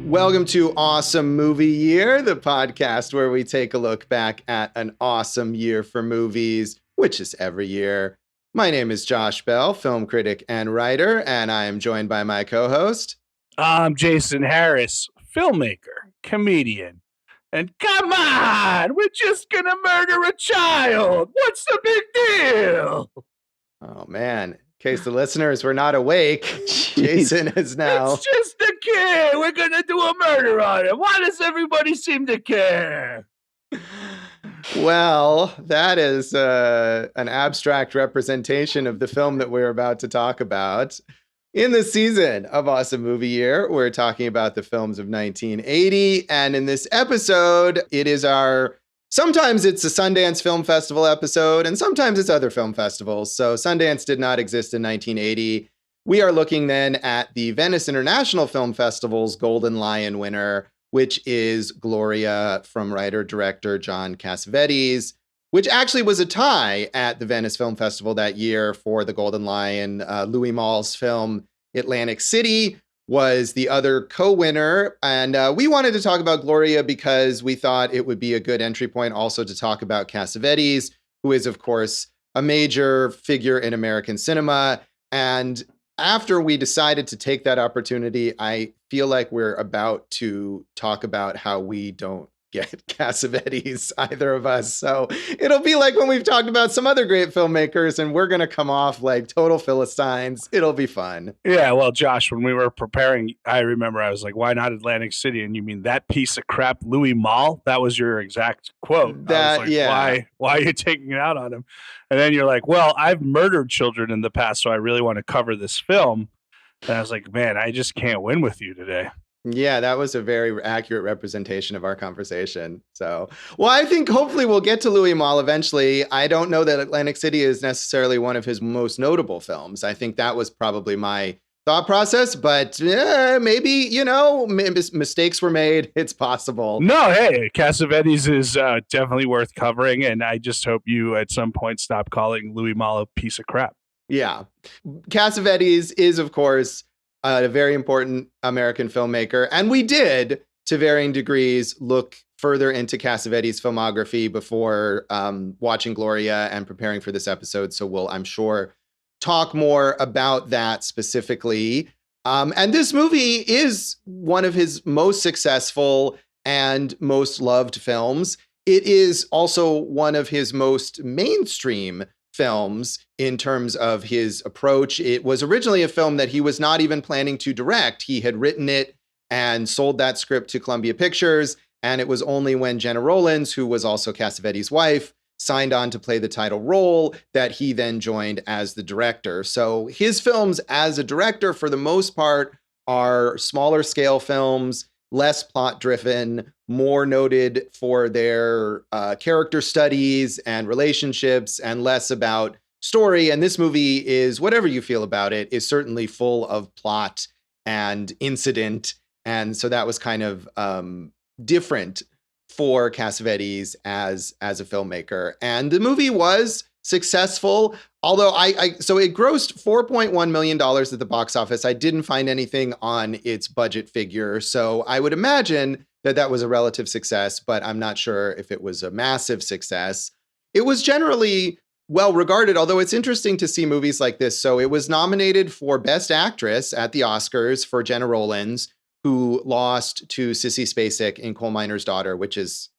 Welcome to Awesome Movie Year, the podcast where we take a look back at an awesome year for movies, which is every year. My name is Josh Bell, film critic and writer, and I am joined by my co-host. I'm Jason Harris, filmmaker, comedian. And come on, we're just gonna murder a child. What's the big deal? Oh, man. In case the listeners were not awake, Jason is now... It's just a kid. We're gonna do a murder on him. Why does everybody seem to care? Well, that is an abstract representation of the film that we're about to talk about. In the season of Awesome Movie Year, we're talking about the films of 1980. And in this episode, sometimes it's a Sundance Film Festival episode, and sometimes it's other film festivals. So Sundance did not exist in 1980. We are looking then at the Venice International Film Festival's Golden Lion winner, which is Gloria from writer-director John Cassavetes, which actually was a tie at the Venice Film Festival that year for the Golden Lion. Louis Malle's film Atlantic City was the other co-winner. And we wanted to talk about Gloria because we thought it would be a good entry point also to talk about Cassavetes, who is, of course, a major figure in American cinema. And after we decided to take that opportunity, I feel like we're about to talk about how we don't get Cassavetes, either of us. So it'll be like when we've talked about some other great filmmakers and we're going to come off like total Philistines. It'll be fun. Yeah, well, Josh, when we were preparing, I remember I was like, why not Atlantic City? And you mean that piece of crap, Louis Malle? That was your exact quote. That, I was like, yeah. Why are you taking it out on him? And then you're like, well, I've murdered children in the past, so I really want to cover this film. And I was like, man, I just can't win with you today. Yeah, that was a very accurate representation of our conversation. So, well, I think hopefully we'll get to Louis Malle eventually. I don't know that Atlantic City is necessarily one of his most notable films. I think that was probably my thought process, but maybe, mistakes were made. It's possible. No, hey, Cassavetes is definitely worth covering, and I just hope you at some point stop calling Louis Malle a piece of crap. Yeah. Cassavetes is, of course, a very important American filmmaker. And we did, to varying degrees, look further into Cassavetes' filmography before watching Gloria and preparing for this episode. So we'll, I'm sure, talk more about that specifically. And this movie is one of his most successful and most loved films. It is also one of his most mainstream films in terms of his approach. It was originally a film that he was not even planning to direct. He had written it and sold that script to Columbia Pictures. And it was only when Gena Rowlands, who was also Cassavetes' wife, signed on to play the title role that he then joined as the director. So his films as a director, for the most part, are smaller scale films, less plot driven, more noted for their character studies and relationships, and less about story. And this movie is, whatever you feel about it, is certainly full of plot and incident. And so that was kind of different for Cassavetes as a filmmaker. And the movie was successful, although so it grossed $4.1 million at the box office. I didn't find anything on its budget figure. So I would imagine that was a relative success, but I'm not sure if it was a massive success. It was generally well regarded, although it's interesting to see movies like this. So it was nominated for Best Actress at the Oscars for Gena Rowlands, who lost to Sissy Spacek in Coal Miner's Daughter, which is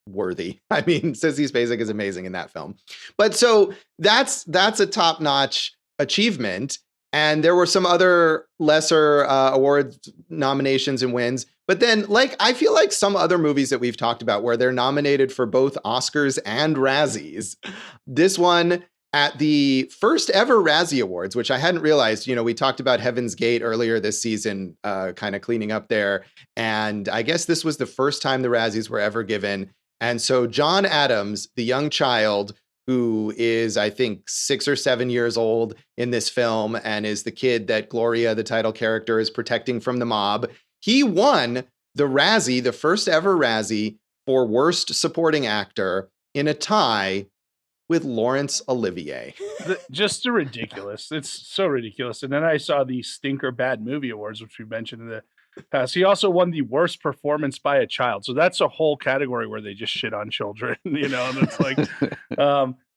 worthy. I mean, Sissy Spacek is amazing in that film. But so that's a top-notch achievement. And there were some other lesser award nominations and wins. But then, I feel like some other movies that we've talked about where they're nominated for both Oscars and Razzies. This one at the first ever Razzie Awards, which I hadn't realized, we talked about Heaven's Gate earlier this season, kind of cleaning up there. And I guess this was the first time the Razzies were ever given. And so John Adams, the young child who is, I think, 6 or 7 years old in this film and is the kid that Gloria, the title character, is protecting from the mob, he won the Razzie, the first ever Razzie, for Worst Supporting Actor in a tie with Laurence Olivier. Just ridiculous. It's so ridiculous. And then I saw the Stinker Bad Movie Awards, which we mentioned in the He also won the worst performance by a child. So that's a whole category where they just shit on children, and it's like,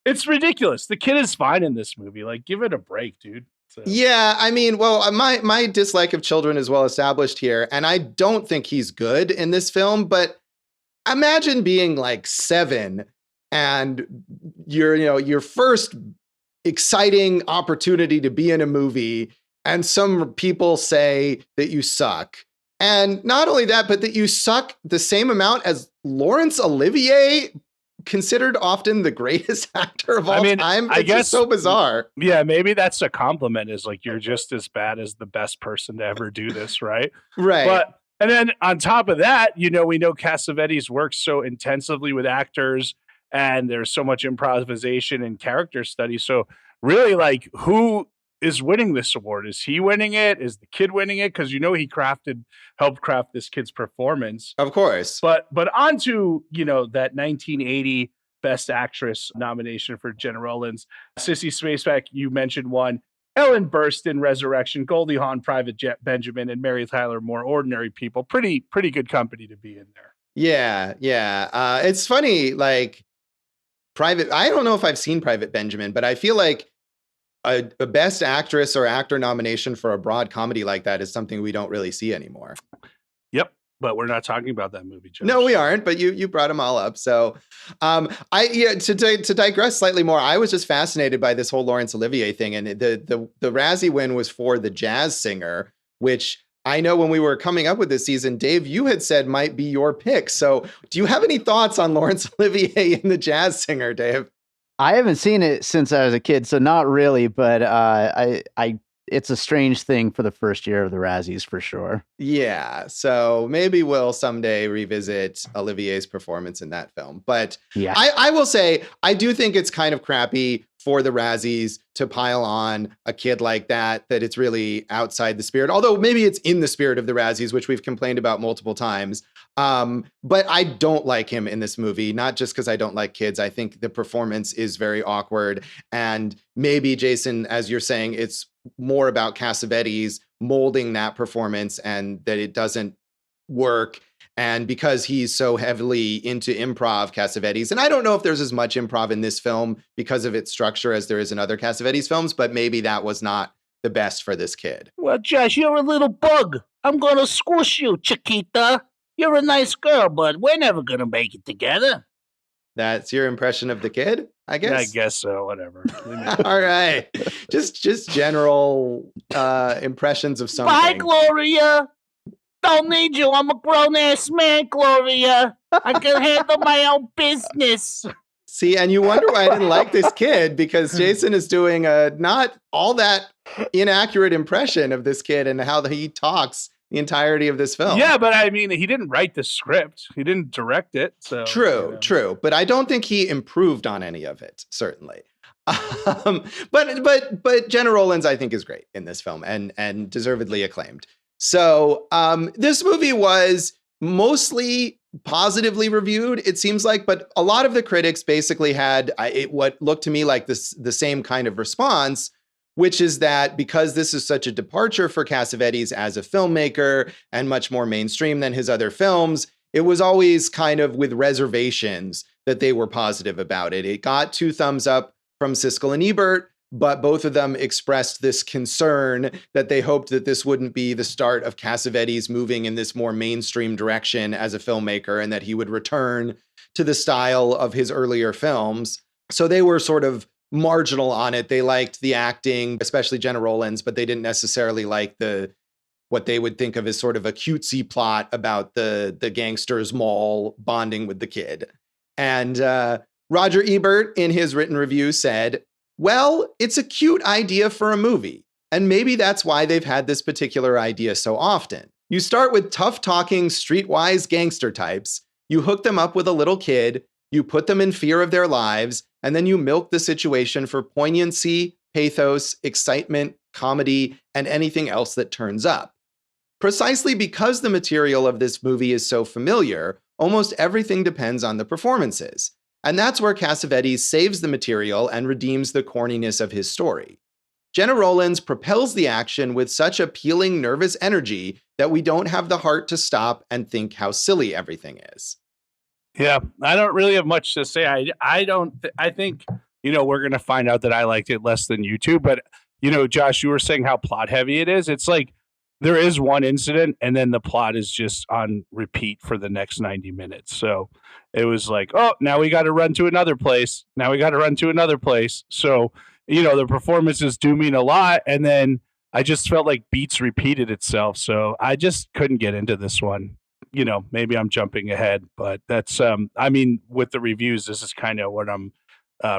it's ridiculous. The kid is fine in this movie. Like, give it a break, dude. So. Yeah, I mean, well, my dislike of children is well established here, and I don't think he's good in this film, but imagine being like 7 and your first exciting opportunity to be in a movie, and some people say that you suck. And not only that, but that you suck the same amount as Laurence Olivier, considered often the greatest actor of all time. It's just so bizarre. Yeah, maybe that's a compliment, is like, you're just as bad as the best person to ever do this, right? Right. And then on top of that, we know Cassavetes works so intensively with actors, and there's so much improvisation and character study. So really, like, who is winning this award? Is he winning it? Is the kid winning it? Because he helped craft this kid's performance. Of course. But on to, that 1980 Best Actress nomination for Gena Rowlands. Sissy Spacek, you mentioned one. Ellen Burstyn, Resurrection, Goldie Hawn, Private Jet Benjamin, and Mary Tyler Moore, Ordinary People. Pretty good company to be in there. Yeah. It's funny, like, I don't know if I've seen Private Benjamin, but I feel like a Best Actress or Actor nomination for a broad comedy like that is something we don't really see anymore. Yep. But we're not talking about that movie, Josh. No, we aren't. But you brought them all up. So, to digress slightly more, I was just fascinated by this whole Laurence Olivier thing, and the Razzie win was for The Jazz Singer, which I know when we were coming up with this season, Dave, you had said might be your pick. So, do you have any thoughts on Laurence Olivier in The Jazz Singer, Dave? I haven't seen it since I was a kid, so not really. But it's a strange thing for the first year of the Razzies, for sure. Yeah, so maybe we'll someday revisit Olivier's performance in that film. But yeah, I will say, I do think it's kind of crappy for the Razzies to pile on a kid like that it's really outside the spirit. Although maybe it's in the spirit of the Razzies, which we've complained about multiple times. But I don't like him in this movie, not just because I don't like kids. I think the performance is very awkward. And maybe, Jason, as you're saying, it's more about Cassavetes molding that performance and that it doesn't work. And because he's so heavily into improv, Cassavetes, and I don't know if there's as much improv in this film because of its structure as there is in other Cassavetes films, but maybe that was not the best for this kid. Well, Josh, you're a little bug. I'm going to squish you, Chiquita. You're a nice girl, but we're never going to make it together. That's your impression of the kid, I guess? Yeah, I guess so, whatever. All right. Just general impressions of something. Bye, Gloria. Don't need you. I'm a grown-ass man, Gloria. I can handle my own business. See, and you wonder why I didn't like this kid, because Jason is doing a not all that inaccurate impression of this kid and how he talks the entirety of this film. Yeah, but I mean, he didn't write the script. He didn't direct it. So True. But I don't think he improved on any of it, certainly. But Gena Rowlands, I think, is great in this film and deservedly acclaimed. So this movie was mostly positively reviewed, it seems like, but a lot of the critics basically had what looked to me like the same kind of response, which is that because this is such a departure for Cassavetes as a filmmaker and much more mainstream than his other films, it was always kind of with reservations that they were positive about it. It got 2 thumbs up from Siskel and Ebert, but both of them expressed this concern that they hoped that this wouldn't be the start of Cassavetes moving in this more mainstream direction as a filmmaker, and that he would return to the style of his earlier films. So they were sort of marginal on it. They liked the acting, especially Gena Rowlands, but they didn't necessarily like what they would think of as sort of a cutesy plot about the gangsters mall bonding with the kid. And Roger Ebert, in his written review, said, "Well, it's a cute idea for a movie, and maybe that's why they've had this particular idea so often. You start with tough-talking, streetwise gangster types, you hook them up with a little kid, you put them in fear of their lives, and then you milk the situation for poignancy, pathos, excitement, comedy, and anything else that turns up. Precisely because the material of this movie is so familiar, almost everything depends on the performances. And that's where Cassavetes saves the material and redeems the corniness of his story. Gena Rowlands propels the action with such appealing nervous energy that we don't have the heart to stop and think how silly everything is. Yeah, I don't really have much to say. I think, we're going to find out that I liked it less than you two. But, Josh, you were saying how plot heavy it is. It's like there is one incident and then the plot is just on repeat for the next 90 minutes. So it was like, oh, now we got to run to another place. Now we got to run to another place. So, the performances do mean a lot. And then I just felt like beats repeated itself. So I just couldn't get into this one. Maybe I'm jumping ahead, but that's, with the reviews, this is kind of what I'm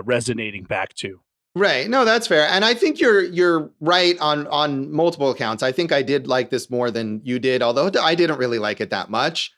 resonating back to. Right. No, that's fair. And I think you're right on multiple accounts. I think I did like this more than you did, although I didn't really like it that much.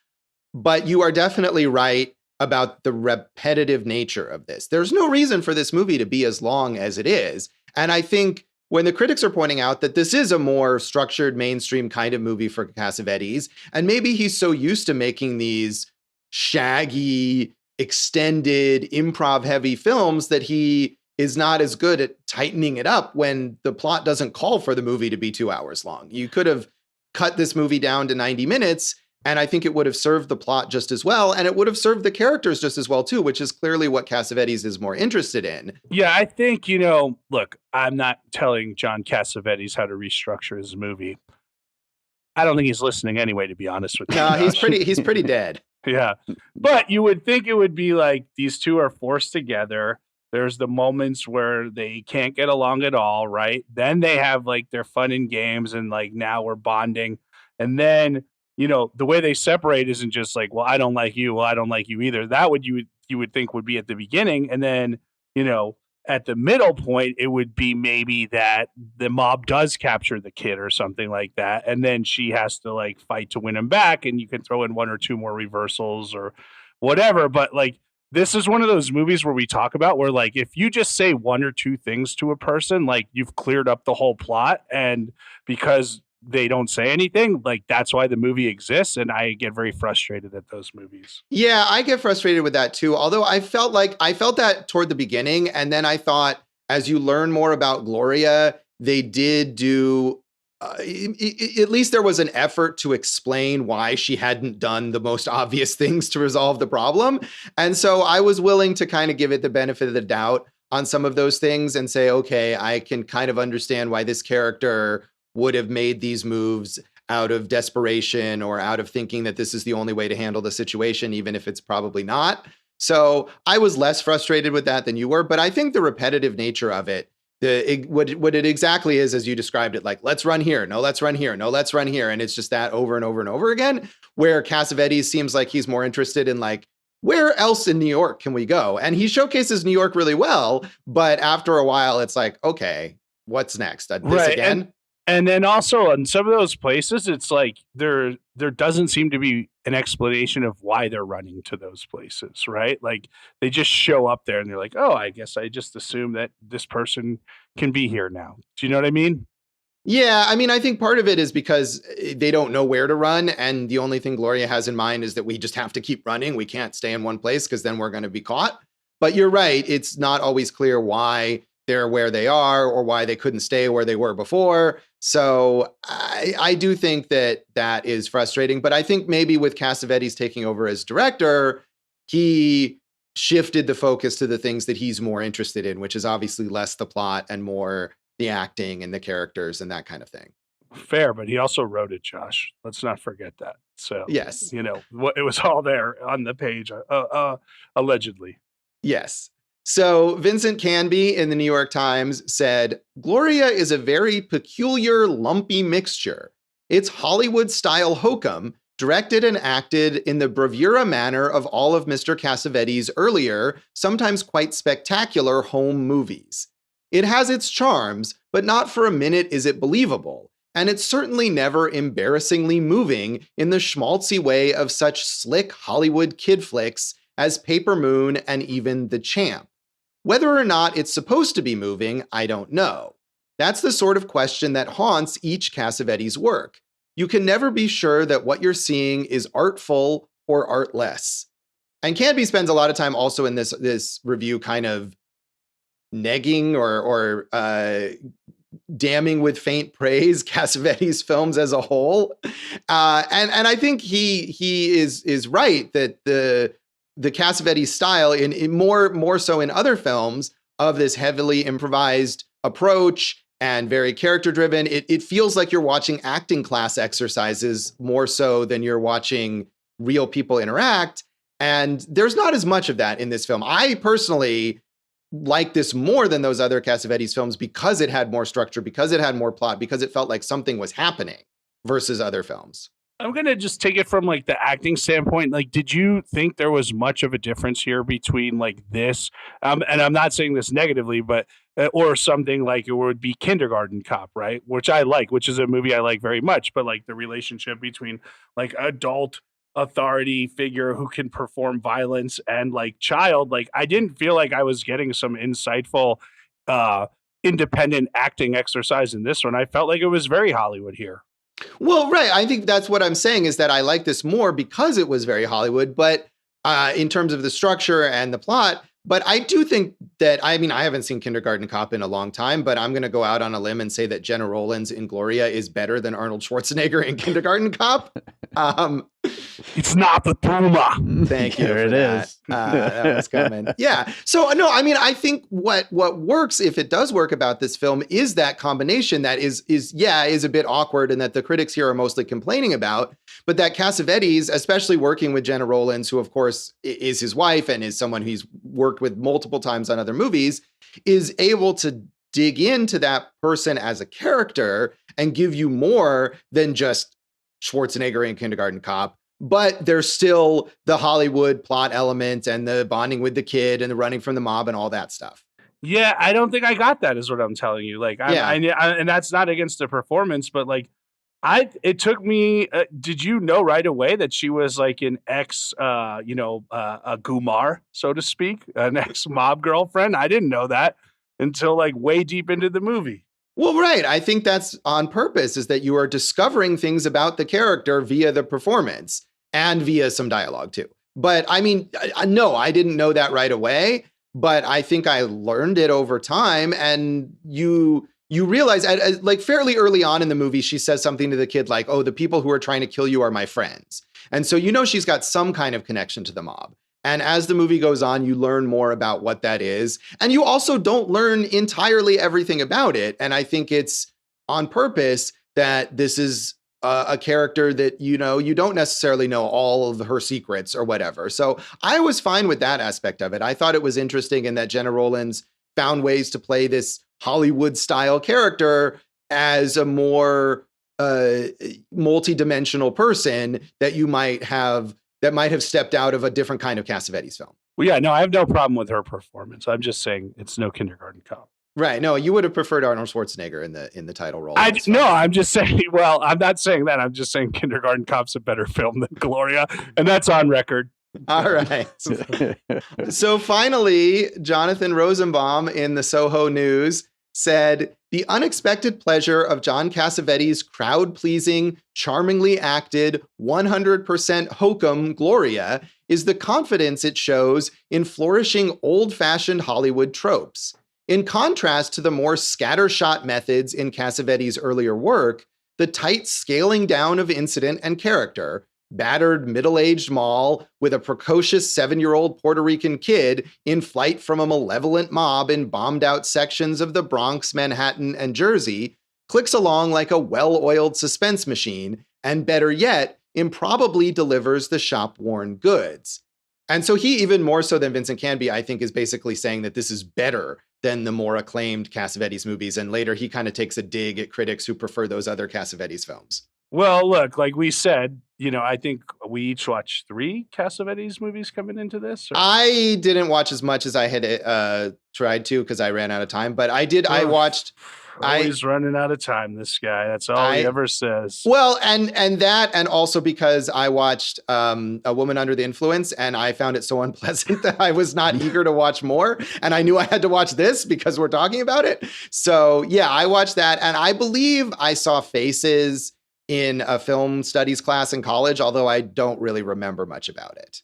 But you are definitely right about the repetitive nature of this. There's no reason for this movie to be as long as it is. And I think when the critics are pointing out that this is a more structured, mainstream kind of movie for Cassavetes, and maybe he's so used to making these shaggy, extended, improv-heavy films that he is not as good at tightening it up when the plot doesn't call for the movie to be 2 hours long. You could have cut this movie down to 90 minutes, and I think it would have served the plot just as well, and it would have served the characters just as well, too, which is clearly what Cassavetes is more interested in. Yeah, I think, look, I'm not telling John Cassavetes how to restructure his movie. I don't think he's listening anyway, to be honest with you. No, he's pretty dead. Yeah. But you would think it would be like these two are forced together. There's the moments where they can't get along at all, right? Then they have like their fun and games and like now we're bonding. And then, the way they separate isn't just like, well, I don't like you. Well, I don't like you either. That would you would think would be at the beginning. And then, at the middle point, it would be maybe that the mob does capture the kid or something like that. And then she has to like fight to win him back. And you can throw in one or two more reversals or whatever. But like, this is one of those movies where we talk about where like, if you just say one or two things to a person, like you've cleared up the whole plot. And because they don't say anything, like that's why the movie exists. And I get very frustrated at those movies. Yeah, I get frustrated with that too. Although I felt that toward the beginning. And then I thought, as you learn more about Gloria, they did do, at least there was an effort to explain why she hadn't done the most obvious things to resolve the problem. And so I was willing to kind of give it the benefit of the doubt on some of those things and say, okay, I can kind of understand why this character would have made these moves out of desperation or out of thinking that this is the only way to handle the situation, even if it's probably not. So I was less frustrated with that than you were, but I think the repetitive nature of it, what it exactly is, as you described it, like, let's run here. No, let's run here. No, let's run here. And it's just that over and over and over again, where Cassavetes seems like he's more interested in like, where else in New York can we go? And he showcases New York really well, but after a while, it's like, okay, what's next? This right. again? And then also in some of those places, it's like there doesn't seem to be an explanation of why they're running to those places, right? Like they just show up there and they're like, oh, I guess I just assume that this person can be here now. Do you know what I mean? Yeah, I mean, I think part of it is because they don't know where to run. And the only thing Gloria has in mind is that we just have to keep running. We can't stay in one place because then we're going to be caught. But you're right. It's not always clear why they're where they are or why they couldn't stay where they were before. So I do think that is frustrating. But I think maybe with Cassavetes taking over as director, he shifted the focus to the things that he's more interested in, which is obviously less the plot and more the acting and the characters and that kind of thing. Fair, but he also wrote it, Josh. Let's not forget that. So, yes, it was all there on the page, allegedly. Yes. So Vincent Canby in the New York Times said, Gloria is a very peculiar, lumpy mixture. It's Hollywood-style hokum, directed and acted in the bravura manner of all of Mr. Cassavetes' earlier, sometimes quite spectacular home movies. It has its charms, but not for a minute is it believable, and it's certainly never embarrassingly moving in the schmaltzy way of such slick Hollywood kid flicks as Paper Moon and even The Champ. Whether or not it's supposed to be moving, I don't know. That's the sort of question that haunts each Cassavetes work. You can never be sure that what you're seeing is artful or artless. And Canby spends a lot of time also in this review kind of negging or damning with faint praise Cassavetes films as a whole. And I think he is right that the Cassavetes style in more so in other films of this heavily improvised approach and very character driven, it feels like you're watching acting class exercises more so than you're watching real people interact. And there's not as much of that in this film. I personally like this more than those other Cassavetes films because it had more structure, because it had more plot, because it felt like something was happening versus other films. I'm going to just take it from like the acting standpoint. Like, did you think there was much of a difference here between like this? And I'm not saying this negatively, but, or something like it would be Kindergarten Cop, right? Which I like, which is a movie I like very much, but like the relationship between like adult authority figure who can perform violence and like child, like I didn't feel like I was getting some insightful, independent acting exercise in this one. I felt like it was very Hollywood here. Well, right. I think that's what I'm saying is that I like this more because it was very Hollywood, but in terms of the structure and the plot. But I do think that, I mean, I haven't seen Kindergarten Cop in a long time, but I'm going to go out on a limb and say that Gena Rowlands in Gloria is better than Arnold Schwarzenegger in Kindergarten Cop. It's not the Puma. Thank you. There it is. That was coming. Yeah. So no, I mean, I think what works, if it does work about this film, is that combination that is a bit awkward and that the critics here are mostly complaining about, but that Cassavetes, especially working with Gena Rowlands, who of course is his wife and is someone he's worked with multiple times on other movies, is able to dig into that person as a character and give you more than just Schwarzenegger in Kindergarten Cop. But there's still the Hollywood plot element and the bonding with the kid and the running from the mob and all that stuff. Yeah, I don't think I got that, is what I'm telling you. Like, I and that's not against the performance, but like, it took me. Did you know right away that she was like an ex, a Gumar, so to speak, an ex mob girlfriend? I didn't know that until like way deep into the movie. Well, right. I think that's on purpose, is that you are discovering things about the character via the performance and via some dialogue too. But I mean, no, I didn't know that right away, but I think I learned it over time. And you realize like fairly early on in the movie, she says something to the kid like, oh, the people who are trying to kill you are my friends. And so, she's got some kind of connection to the mob. And as the movie goes on, you learn more about what that is. And you also don't learn entirely everything about it. And I think it's on purpose that this is a character that, you don't necessarily know all of her secrets or whatever. So I was fine with that aspect of it. I thought it was interesting in that Gena Rowlands found ways to play this Hollywood style character as a more multi-dimensional person that might have stepped out of a different kind of Cassavetes film. Well, yeah, no, I have no problem with her performance. I'm just saying it's no Kindergarten Cop. Right. No, you would have preferred Arnold Schwarzenegger in the title role. I'm just saying, well, I'm not saying that. I'm just saying Kindergarten Cop's a better film than Gloria, and that's on record. All right. So finally, Jonathan Rosenbaum in the Soho News said, the unexpected pleasure of John Cassavetes' crowd-pleasing, charmingly acted, 100% hokum Gloria is the confidence it shows in flourishing old-fashioned Hollywood tropes. In contrast to the more scattershot methods in Cassavetes' earlier work, the tight scaling down of incident and character, battered middle-aged Malle with a precocious 7-year-old Puerto Rican kid in flight from a malevolent mob in bombed-out sections of the Bronx, Manhattan, and Jersey, clicks along like a well-oiled suspense machine, and better yet, improbably delivers the shop-worn goods. And so he, even more so than Vincent Canby, I think is basically saying that this is better than the more acclaimed Cassavetes movies, and later he kind of takes a dig at critics who prefer those other Cassavetes films. Well, look, like we said, I think we each watched 3 Cassavetes movies coming into this. Or? I didn't watch as much as I had tried to because I ran out of time, but I did. I watched. Always running out of time, this guy. That's all he ever says. Well, and that, and also because I watched A Woman Under the Influence, and I found it so unpleasant that I was not eager to watch more, and I knew I had to watch this because we're talking about it. So yeah, I watched that, and I believe I saw Faces in a film studies class in college, although I don't really remember much about it.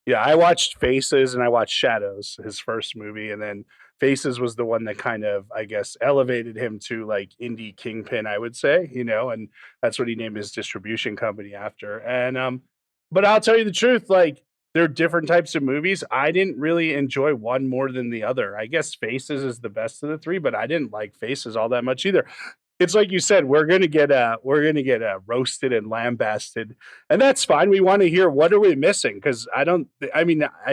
Yeah, I watched Faces and I watched Shadows, his first movie, and then Faces was the one that kind of, I guess, elevated him to like indie kingpin, I would say, and that's what he named his distribution company after. And but I'll tell you the truth, like there are different types of movies. I didn't really enjoy one more than the other. I guess Faces is the best of the three, but I didn't like Faces all that much either. It's like you said, we're gonna get roasted and lambasted, and that's fine. We want to hear what are we missing, because I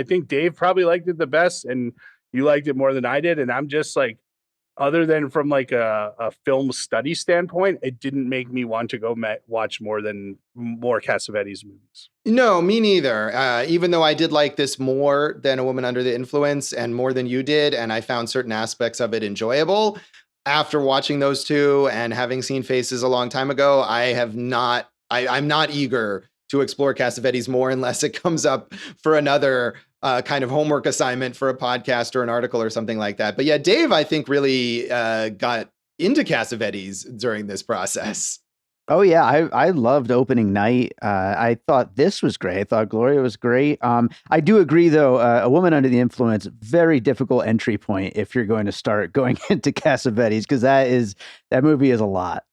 think Dave probably liked it the best, and you liked it more than I did, and I'm just like, other than from like a film study standpoint, it didn't make me want to go watch more Cassavetes movies. No, me neither. Even though I did like this more than A Woman Under the Influence and more than you did, and I found certain aspects of it enjoyable. After watching those two and having seen Faces a long time ago, I'm not eager to explore Cassavetes more unless it comes up for another kind of homework assignment for a podcast or an article or something like that. But yeah, Dave, I think really got into Cassavetes during this process. Oh yeah, I loved opening night. I thought this was great. I thought Gloria was great. I do agree though. A Woman Under the Influence, very difficult entry point if you're going to start going into Cassavetes, because that movie is a lot.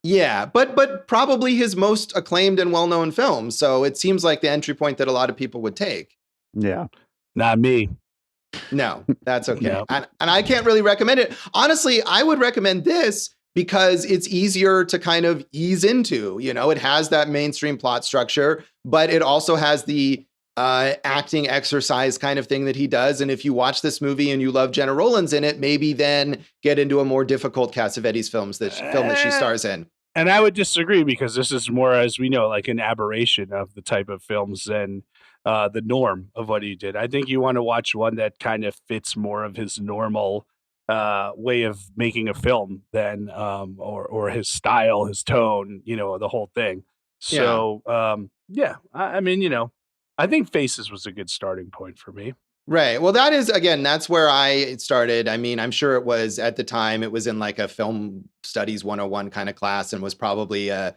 Yeah, but probably his most acclaimed and well-known film. So it seems like the entry point that a lot of people would take. Yeah, not me. No, that's okay. No. And I can't really recommend it. Honestly, I would recommend this because it's easier to kind of ease into. It has that mainstream plot structure, but it also has the acting exercise kind of thing that he does. And if you watch this movie and you love Gena Rowlands in it, maybe then get into a more difficult Cassavetes film that she stars in. And I would disagree, because this is more, as we know, like an aberration of the type of films than the norm of what he did. I think you want to watch one that kind of fits more of his normal way of making a film than or his style, his tone, the whole thing. So I think Faces was a good starting point for me. Right. Well, that's where I started. I mean, I'm sure it was at the time, it was in like a film studies 101 kind of class and was probably an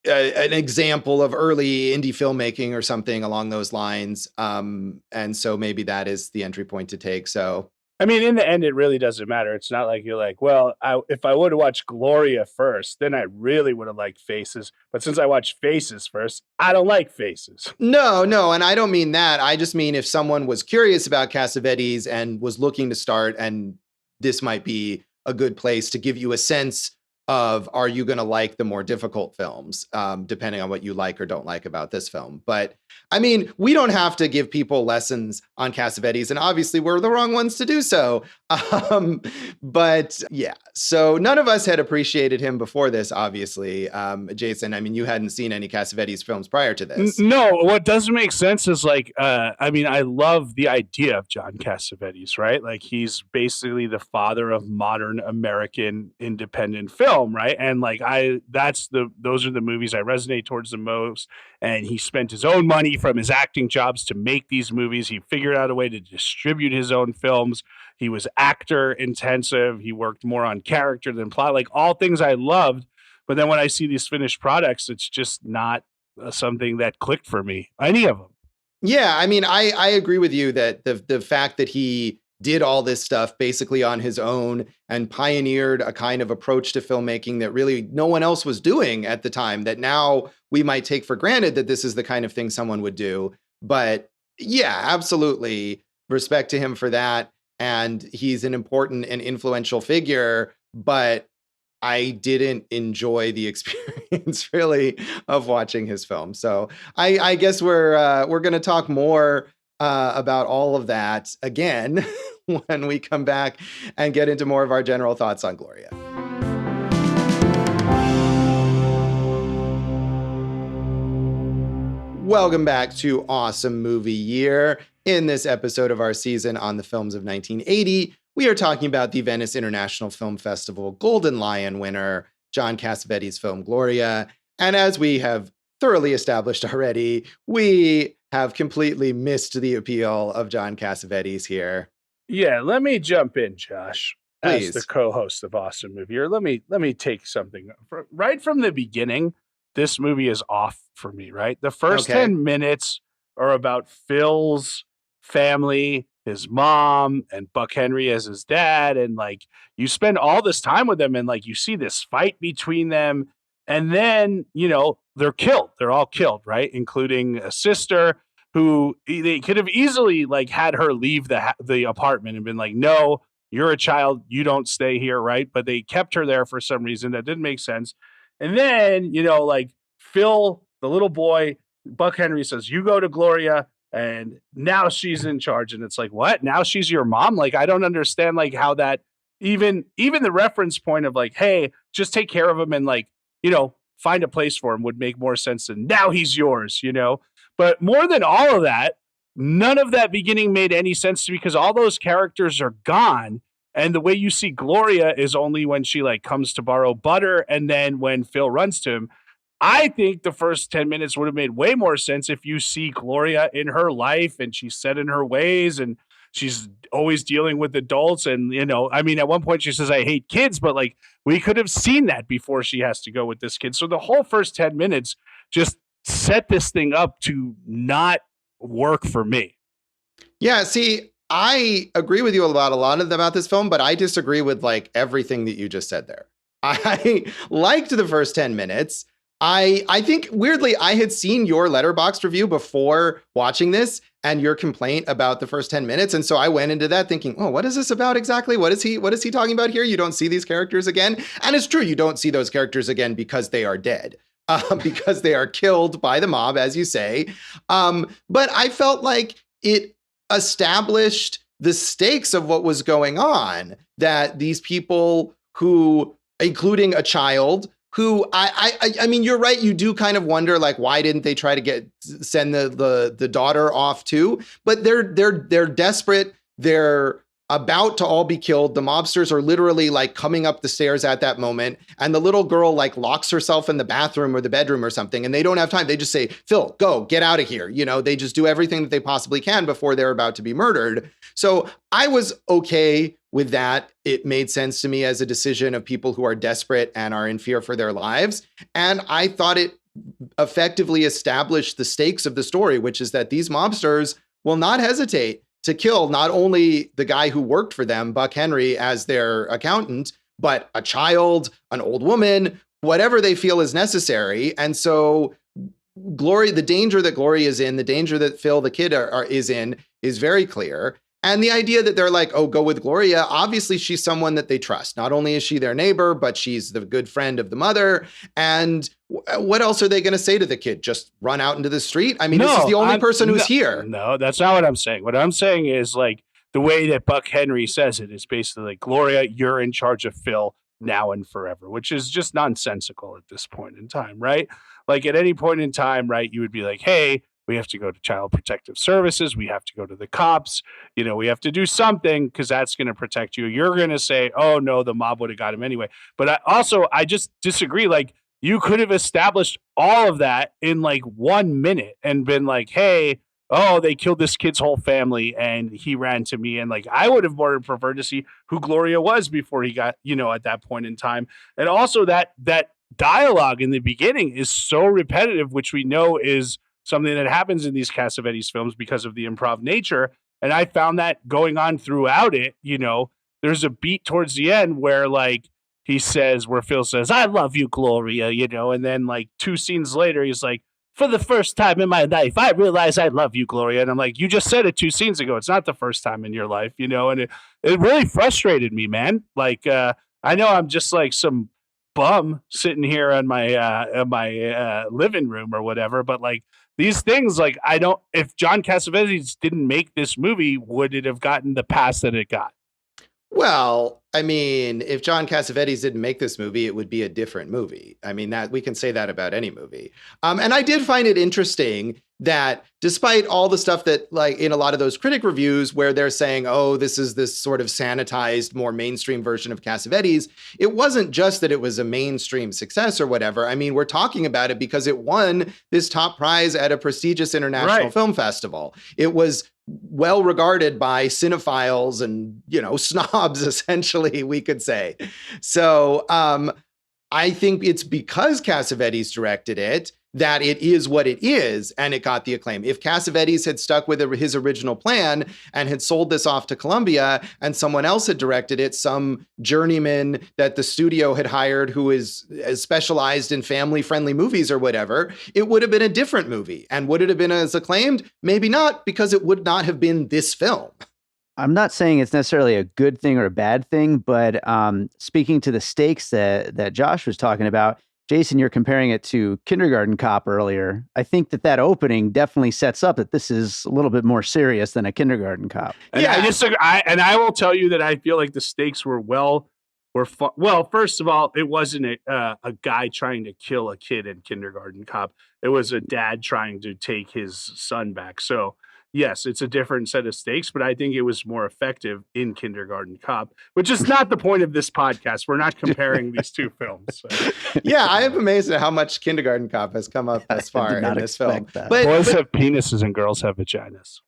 example of early indie filmmaking or something along those lines. And so maybe that is the entry point to take. So, I mean, in the end, it really doesn't matter. It's not like you're like, well, if I would have watched Gloria first, then I really would have liked Faces. But since I watched Faces first, I don't like Faces. No. And I don't mean that. I just mean if someone was curious about Cassavetes and was looking to start, and this might be a good place to give you a sense of, are you going to like the more difficult films, depending on what you like or don't like about this film. But I mean, we don't have to give people lessons on Cassavetes, and obviously we're the wrong ones to do so. But yeah, so none of us had appreciated him before this, obviously. Jason, I mean, you hadn't seen any Cassavetes films prior to this. No, what doesn't make sense is like, I love the idea of John Cassavetes, right? Like, he's basically the father of modern American independent film, right? And like, those are the movies I resonate towards the most. And he spent his own money from his acting jobs to make these movies. He figured out a way to distribute his own films. He was actor intensive. He worked more on character than plot, like all things I loved. But then when I see these finished products, it's just not something that clicked for me, any of them. Yeah, I mean, I agree with you that the fact that he did all this stuff basically on his own and pioneered a kind of approach to filmmaking that really no one else was doing at the time, that now we might take for granted that this is the kind of thing someone would do. But yeah, absolutely respect to him for that. And he's an important and influential figure, but I didn't enjoy the experience really of watching his film. So I guess we're going to talk more about all of that again when we come back and get into more of our general thoughts on Gloria. Welcome back to Awesome Movie Year. In this episode of our season on the films of 1980, we are talking about the Venice International Film Festival Golden Lion winner, John Cassavetes' film Gloria. And as we have thoroughly established already, we have completely missed the appeal of John Cassavetes here. Yeah, let me jump in, Josh. Please. As the co-host of Awesome Movie Year, let me take something. Right from the beginning, this movie is off for me, right? The first 10 minutes are about Phil's family his mom and Buck Henry as his dad. And like, you spend all this time with them and like, you see this fight between them. And then, they're killed. They're all killed, right? Including a sister who they could have easily like had her leave the apartment and been like, no, you're a child. You don't stay here. Right. But they kept her there for some reason that didn't make sense. And then, like Phil, the little boy, Buck Henry says, you go to Gloria. And now she's in charge. And it's like, what? Now she's your mom? Like, I don't understand like how that even the reference point of like, hey, just take care of him and like, find a place for him would make more sense than now he's yours, But more than all of that, none of that beginning made any sense to me because all those characters are gone. And the way you see Gloria is only when she like comes to borrow butter. And then when Phil runs to him, I think the first 10 minutes would have made way more sense if you see Gloria in her life and she's set in her ways and she's always dealing with adults. And, at one point she says, I hate kids, but like we could have seen that before she has to go with this kid. So the whole first 10 minutes just set this thing up to not work for me. Yeah, see, I agree with you about this film, but I disagree with like everything that you just said there. I liked the first 10 minutes. I think weirdly, I had seen your Letterboxd review before watching this and your complaint about the first 10 minutes. And so I went into that thinking, oh, what is this about exactly? What is he talking about here? You don't see these characters again. And it's true. You don't see those characters again because they are dead, because they are killed by the mob, as you say. But I felt like it established the stakes of what was going on, that these people who, including a child, who I mean, you're right. You do kind of wonder, like, why didn't they try to send the daughter off too? But they're desperate. They're about to all be killed. The mobsters are literally like coming up the stairs at that moment. And the little girl like locks herself in the bathroom or the bedroom or something. And they don't have time. They just say, Phil, go, get out of here. They just do everything that they possibly can before they're about to be murdered. So I was okay with that. It made sense to me as a decision of people who are desperate and are in fear for their lives. And I thought it effectively established the stakes of the story, which is that these mobsters will not hesitate to kill not only the guy who worked for them, Buck Henry, as their accountant, but a child, an old woman, whatever they feel is necessary. And so Gloria, the danger that Gloria is in, the danger that Phil, the kid, is in, is very clear. And the idea that they're like, oh, go with Gloria, obviously she's someone that they trust. Not only is she their neighbor, but she's the good friend of the mother. And what else are they going to say to the kid? Just run out into the street? I mean, this is the only person who's here. No, that's not what I'm saying. What I'm saying is like the way that Buck Henry says it is basically like, Gloria, you're in charge of Phil now and forever, which is just nonsensical at this point in time, right? Like at any point in time, right, you would be like, hey, we have to go to Child Protective Services. We have to go to the cops. We have to do something because that's going to protect you. You're going to say, oh, no, the mob would have got him anyway. But I just disagree. Like, you could have established all of that in like 1 minute and been like, hey, oh, they killed this kid's whole family and he ran to me. And like, I would have more preferred to see who Gloria was before he got, at that point in time. And also that dialogue in the beginning is so repetitive, which we know is something that happens in these Cassavetes films because of the improv nature. And I found that going on throughout it. There's a beat towards the end where like where Phil says, I love you, Gloria, and then like 2 scenes later, he's like, for the first time in my life, I realize I love you, Gloria. And I'm like, you just said it 2 scenes ago. It's not the first time in your life, and it really frustrated me, man. Like, I know I'm just like some bum sitting here in my living room or whatever, but like, these things, like, if John Cassavetes didn't make this movie, would it have gotten the pass that it got? Well, I mean, if John Cassavetes didn't make this movie, it would be a different movie. I mean, that we can say that about any movie. And I did find it interesting that despite all the stuff that, like, in a lot of those critic reviews where they're saying, oh, this is this sort of sanitized, more mainstream version of Cassavetes, it wasn't just that it was a mainstream success or whatever. I mean, we're talking about it because it won this top prize at a prestigious international film festival. It was well regarded by cinephiles and, snobs, essentially, we could say. So I think it's because Cassavetes directed it that it is what it is, and it got the acclaim. If Cassavetes had stuck with his original plan and had sold this off to Columbia and someone else had directed it, some journeyman that the studio had hired who is specialized in family-friendly movies or whatever, it would have been a different movie. And would it have been as acclaimed? Maybe not, because it would not have been this film. I'm not saying it's necessarily a good thing or a bad thing, but speaking to the stakes that Josh was talking about, Jason, you're comparing it to Kindergarten Cop earlier. I think that opening definitely sets up that this is a little bit more serious than a Kindergarten Cop. And yeah, I will tell you that I feel like the stakes were well. First of all, it wasn't a guy trying to kill a kid in Kindergarten Cop. It was a dad trying to take his son back. So yes, it's a different set of stakes, but I think it was more effective in Kindergarten Cop, which is not the point of this podcast. We're not comparing these two films. So. Yeah, I am amazed at how much Kindergarten Cop has come up thus far in this film. That. Boys have penises and girls have vaginas.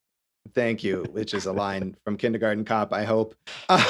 Thank you, which is a line from Kindergarten Cop, I hope. But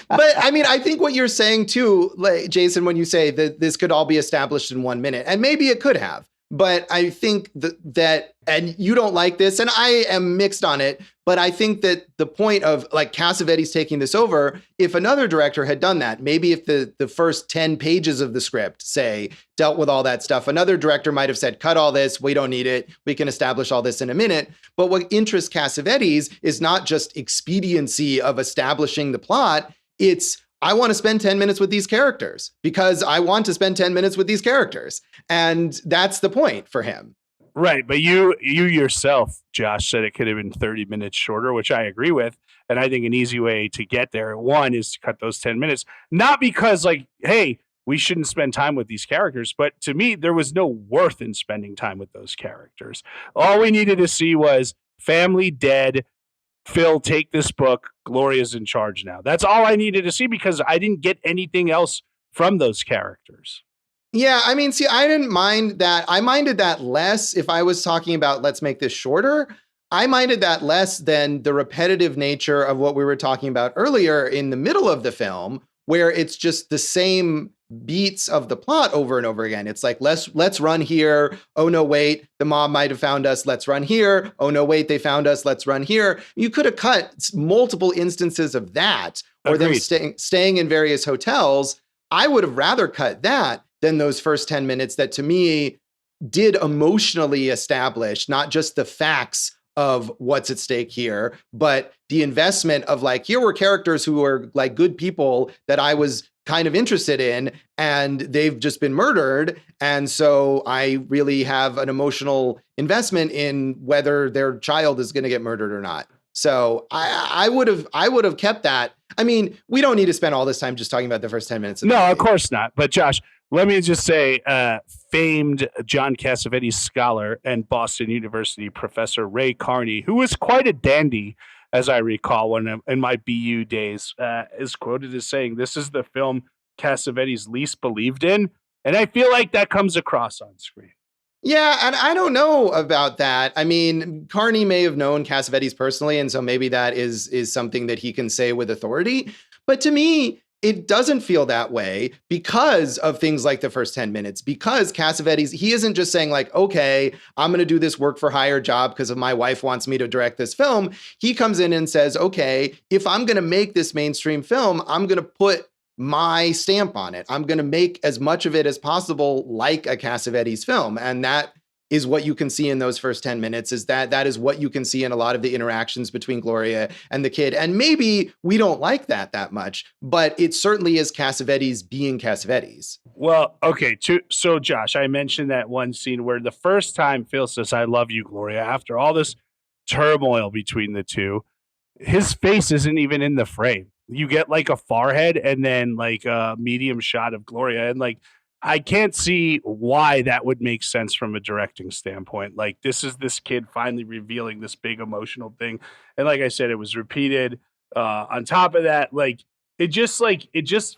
I mean, I think what you're saying too, like, Jason, when you say that this could all be established in 1 minute, and maybe it could have, but I think that, and you don't like this, and I am mixed on it, but I think that the point of like Cassavetes taking this over, if another director had done that, maybe if the first 10 pages of the script, say, dealt with all that stuff, another director might have said, cut all this, we don't need it, we can establish all this in a minute. But what interests Cassavetes is not just expediency of establishing the plot, it's I want to spend 10 minutes with these characters because I want to spend 10 minutes with these characters. And that's the point for him. Right. But you yourself, Josh, said it could have been 30 minutes shorter, which I agree with. And I think an easy way to get there, one, is to cut those 10 minutes. Not because like, hey, we shouldn't spend time with these characters. But to me, there was no worth in spending time with those characters. All we needed to see was family dead. Phil, take this book. Gloria's in charge now. That's all I needed to see because I didn't get anything else from those characters. Yeah, I mean, see, I didn't mind that. I minded that less if I was talking about let's make this shorter. I minded that less than the repetitive nature of what we were talking about earlier in the middle of the film, where it's just the same beats of the plot over and over again. It's like, let's run here. Oh, no, wait, the mob might have found us. Let's run here. Oh, no, wait, they found us. Let's run here. You could have cut multiple instances of that or Agreed. them staying in various hotels. I would have rather cut that than those first 10 minutes that to me did emotionally establish not just the facts of what's at stake here, but the investment of like, here were characters who were like good people that I was kind of interested in, and they've just been murdered. And so I really have an emotional investment in whether their child is going to get murdered or not. So I would have kept that. I mean, we don't need to spend all this time just talking about the first 10 minutes. No, of course not. But Josh, let me just say, famed John Cassavetes scholar and Boston University professor Ray Carney, who was quite a dandy, as I recall, when in my BU days, is quoted as saying, "This is the film Cassavetes least believed in," and I feel like that comes across on screen. Yeah, and I don't know about that. I mean, Carney may have known Cassavetes personally, and so maybe that is something that he can say with authority. But to me, it doesn't feel that way because of things like the first 10 minutes, because Cassavetes, he isn't just saying like, okay, I'm going to do this work for hire job because my wife wants me to direct this film. He comes in and says, okay, if I'm going to make this mainstream film, I'm going to put my stamp on it. I'm going to make as much of it as possible like a Cassavetes film. And that is what you can see in those first 10 minutes, is that is what you can see in a lot of the interactions between Gloria and the kid. And maybe we don't like that much, but it certainly is Cassavetes being Cassavetes. Well, okay. So Josh, I mentioned that one scene where the first time Phil says, "I love you, Gloria," after all this turmoil between the two, his face isn't even in the frame. You get like a forehead and then like a medium shot of Gloria. And like, I can't see why that would make sense from a directing standpoint. Like, this is this kid finally revealing this big emotional thing. And like I said, it was repeated. On top of that, like, it just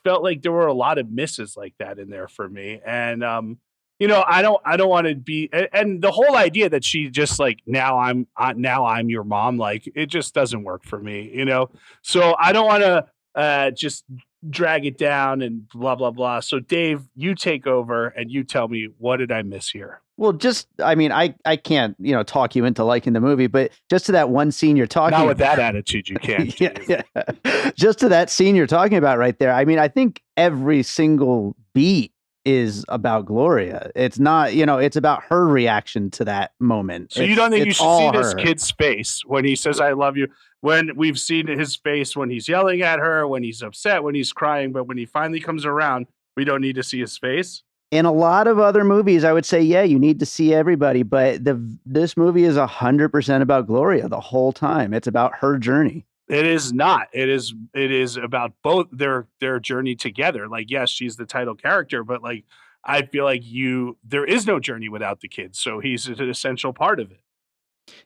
felt like there were a lot of misses like that in there for me. And, I don't want to be, and the whole idea that she just like, now I'm your mom, like, it just doesn't work for me, So I don't want to just drag it down and blah, blah, blah. So Dave, you take over and you tell me, what did I miss here? Well, I can't, talk you into liking the movie, but just to that one scene you're talking Not with that attitude, you can't. yeah. Just to that scene you're talking about right there. I mean, I think every single beat is about Gloria. It's not, it's about her reaction to that moment. So you don't think you should see this her. kid's face when he says, I love you? When we've seen his face when he's yelling at her, when he's upset, when he's crying, but when he finally comes around, we don't need to see his face? In a lot of other movies, I would say, yeah, you need to see everybody, but this movie is 100% about Gloria the whole time. It's about her journey. It is not. It is about both their journey together. Like, yes, she's the title character, but like, I feel like there is no journey without the kids. So he's an essential part of it.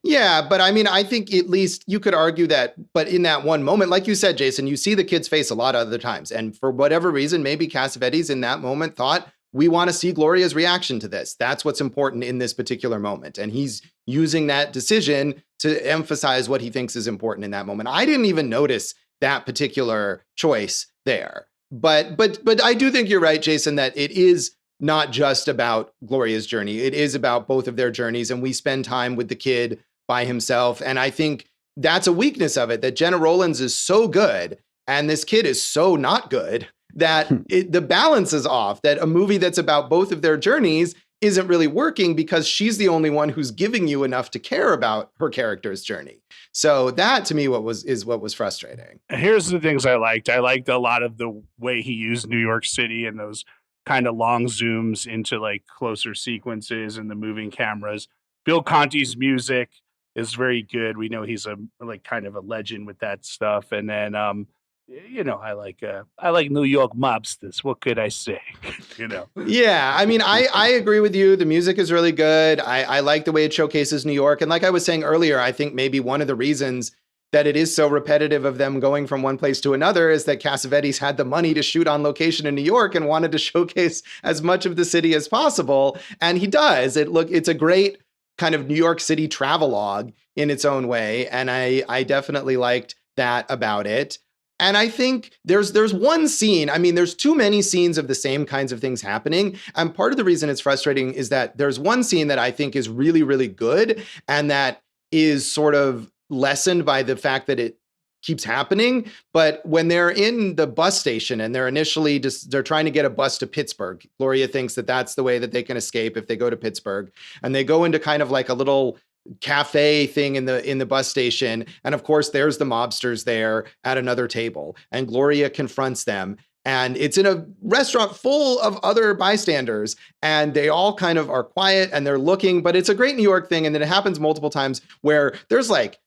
Yeah, but I mean, I think at least you could argue that, but in that one moment, like you said, Jason, you see the kid's face a lot of other times. And for whatever reason, maybe Cassavetes in that moment thought, we want to see Gloria's reaction to this. That's what's important in this particular moment. And he's using that decision to emphasize what he thinks is important in that moment. I didn't even notice that particular choice there. But I do think you're right, Jason, that it is not just about Gloria's journey. It is about both of their journeys. And we spend time with the kid by himself. And I think that's a weakness of it, that Gena Rowlands is so good and this kid is so not good that the balance is off, that a movie that's about both of their journeys isn't really working because she's the only one who's giving you enough to care about her character's journey. So that to me is what was frustrating. Here's the things I liked. I liked a lot of the way he used New York City and those kind of long zooms into like closer sequences and the moving cameras. Bill Conti's music is very good. We know he's a kind of a legend with that stuff. And then I like New York mobsters. What could I say? Yeah, I mean, I agree with you. The music is really good. I like the way it showcases New York. And like I was saying earlier, I think maybe one of the reasons that it is so repetitive of them going from one place to another is that Cassavetes had the money to shoot on location in New York and wanted to showcase as much of the city as possible. And he does. It's a great kind of New York City travelogue in its own way. And I definitely liked that about it. And I think there's one scene, I mean, there's too many scenes of the same kinds of things happening. And part of the reason it's frustrating is that there's one scene that I think is really, really good. And that is sort of lessened by the fact that it keeps happening. But when they're in the bus station and they're trying to get a bus to Pittsburgh, Gloria thinks that that's the way that they can escape if they go to Pittsburgh. And they go into kind of like a little cafe thing in the bus station. And of course, there's the mobsters there at another table. And Gloria confronts them. And it's in a restaurant full of other bystanders. And they all kind of are quiet and they're looking. But it's a great New York thing. And then it happens multiple times where there's like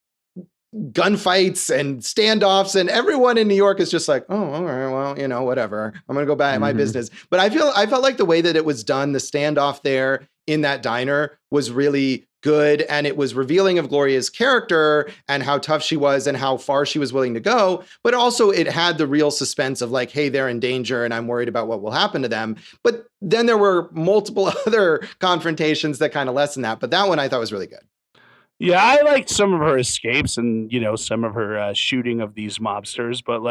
gunfights and standoffs, and everyone in New York is just like, oh, all right, well, whatever. I'm going to go back to my business. But I felt like the way that it was done, the standoff there in that diner was really good. And it was revealing of Gloria's character and how tough she was and how far she was willing to go. But also it had the real suspense of like, hey, they're in danger and I'm worried about what will happen to them. But then there were multiple other confrontations that kind of lessened that. But that one I thought was really good. Yeah, I liked some of her escapes and, some of her shooting of these mobsters. But